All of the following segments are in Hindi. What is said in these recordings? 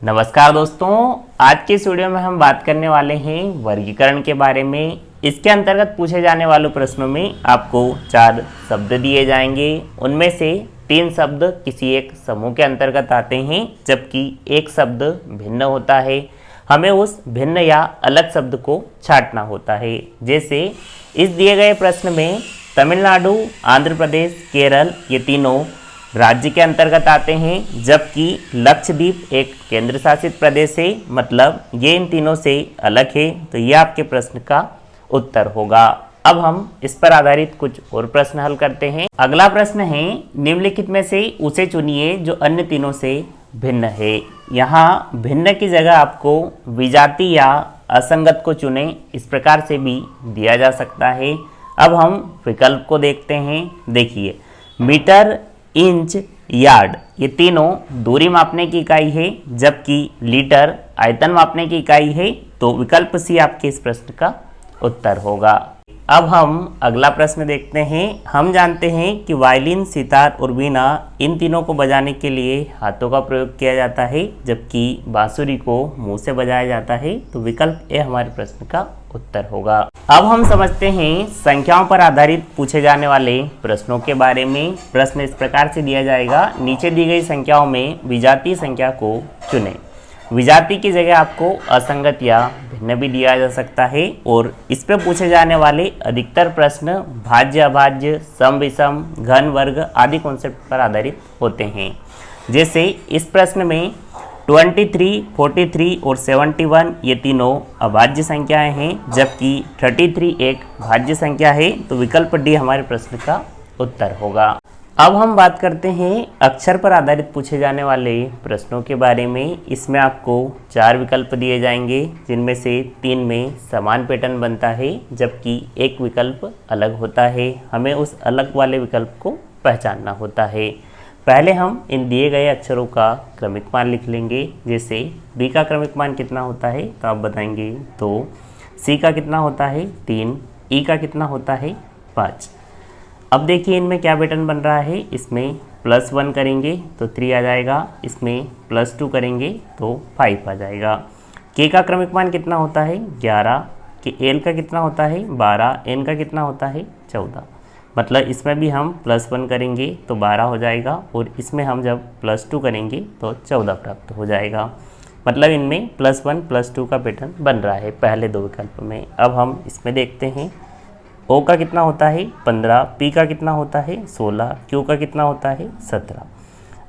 नमस्कार दोस्तों, आज के इस वीडियो में हम बात करने वाले हैं वर्गीकरण के बारे में। इसके अंतर्गत पूछे जाने वाले प्रश्नों में आपको 4 शब्द दिए जाएंगे। उनमें से 3 शब्द किसी एक समूह के अंतर्गत आते हैं, जबकि एक शब्द भिन्न होता है। हमें उस भिन्न या अलग शब्द को छांटना होता है। जैसे इस दिए गए प्रश्न में तमिलनाडु, आंध्र प्रदेश, केरल ये तीनों राज्य के अंतर्गत आते हैं, जबकि लक्षद्वीप एक केंद्र शासित प्रदेश है, मतलब ये इन तीनों से अलग है। तो ये आपके प्रश्न का उत्तर होगा। अब हम इस पर आधारित कुछ और प्रश्न हल करते हैं। अगला प्रश्न है, निम्नलिखित में से उसे चुनिए जो अन्य तीनों से भिन्न है। यहाँ भिन्न की जगह आपको विजाति या असंगत को चुने, इस प्रकार से भी दिया जा सकता है। अब हम विकल्प को देखते हैं। देखिए, मीटर, इंच, यार्ड ये तीनों दूरी मापने की इकाई है, जबकि लीटर आयतन मापने की इकाई है। तो विकल्प सी आपके इस प्रश्न का उत्तर होगा। अब हम अगला प्रश्न देखते हैं। हम जानते हैं कि वायलिन, सितार और वीणा इन तीनों को बजाने के लिए हाथों का प्रयोग किया जाता है, जबकि बांसुरी को मुंह से बजाया जाता है। तो विकल्प ए हमारे प्रश्न का उत्तर होगा। अब हम समझते हैं संख्याओं पर आधारित पूछे जाने वाले प्रश्नों के बारे में। प्रश्न इस प्रकार से दिया जाएगा, नीचे दी गई संख्याओं में विजातीय संख्या को चुनें। विजाति की जगह आपको असंगत या भिन्न भी दिया जा सकता है। और इस पे पूछे जाने वाले अधिकतर प्रश्न भाज्य, अभाज्य, सम, विषम, घन, वर्ग आदि कॉन्सेप्ट पर आधारित होते हैं। जैसे इस प्रश्न में 23, 43 और 71 ये तीनों अभाज्य संख्याएं हैं, जबकि 33 एक भाज्य संख्या है। तो विकल्प डी हमारे प्रश्न का उत्तर होगा। अब हम बात करते हैं अक्षर पर आधारित पूछे जाने वाले प्रश्नों के बारे में। इसमें आपको 4 विकल्प दिए जाएंगे, जिनमें से 3 में समान पैटर्न बनता है, जबकि एक विकल्प अलग होता है। हमें उस अलग वाले विकल्प को पहचानना होता है। पहले हम इन दिए गए अक्षरों का क्रमिक मान लिख लेंगे। जैसे बी का क्रमिक मान कितना होता है, तो आप बताएंगे। तो सी का कितना होता है, 3, ई का कितना होता है, 5। अब देखिए इनमें क्या पैटर्न बन रहा है। इसमें +1 करेंगे तो 3 आ जाएगा, इसमें +2 करेंगे तो 5 आ जाएगा। के का क्रमिक मान कितना होता है, 11, के एल का कितना होता है, 12, एन का कितना होता है, 14। मतलब इसमें भी हम +1 करेंगे तो 12 हो जाएगा, और इसमें हम जब +2 करेंगे तो 14 प्राप्त हो जाएगा। मतलब इनमें +1 +2 का पैटर्न बन रहा है पहले 2 विकल्प में। अब हम इसमें देखते हैं। ओ का कितना होता है, 15, पी का कितना होता है, 16, क्यू का कितना होता है, 17।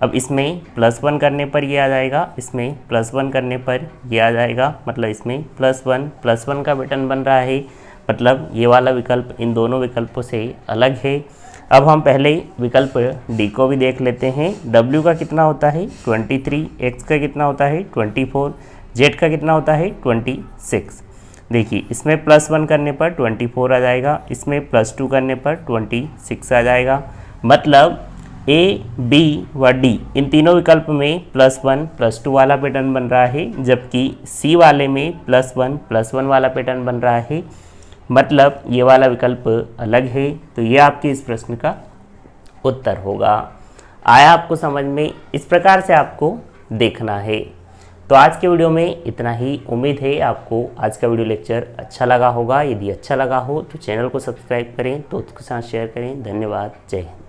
अब इसमें +1 करने पर ये आ जाएगा, इसमें +1 करने पर ये आ जाएगा। मतलब इसमें +1 का पैटर्न बन रहा है। मतलब ये वाला विकल्प इन दोनों विकल्पों से अलग है। अब हम पहले विकल्प डी को भी देख लेते हैं। डब्ल्यू का कितना होता है, 23, एक्स का कितना होता है, 24, जेड का कितना होता है, 26। देखिए इसमें +1 करने पर 24 आ जाएगा, इसमें +2 करने पर 26 आ जाएगा। मतलब ए, बी व डी इन तीनों विकल्प में +1 +2 वाला पैटर्न बन रहा है, जबकि सी वाले में +1 +1 वाला पैटर्न बन रहा है। मतलब ये वाला विकल्प अलग है। तो ये आपके इस प्रश्न का उत्तर होगा। आया आपको समझ में? इस प्रकार से आपको देखना है। तो आज के वीडियो में इतना ही। उम्मीद है आपको आज का वीडियो लेक्चर अच्छा लगा होगा। यदि अच्छा लगा हो तो चैनल को सब्सक्राइब करें, दोस्तों के साथ शेयर करें। धन्यवाद। जय हिंद।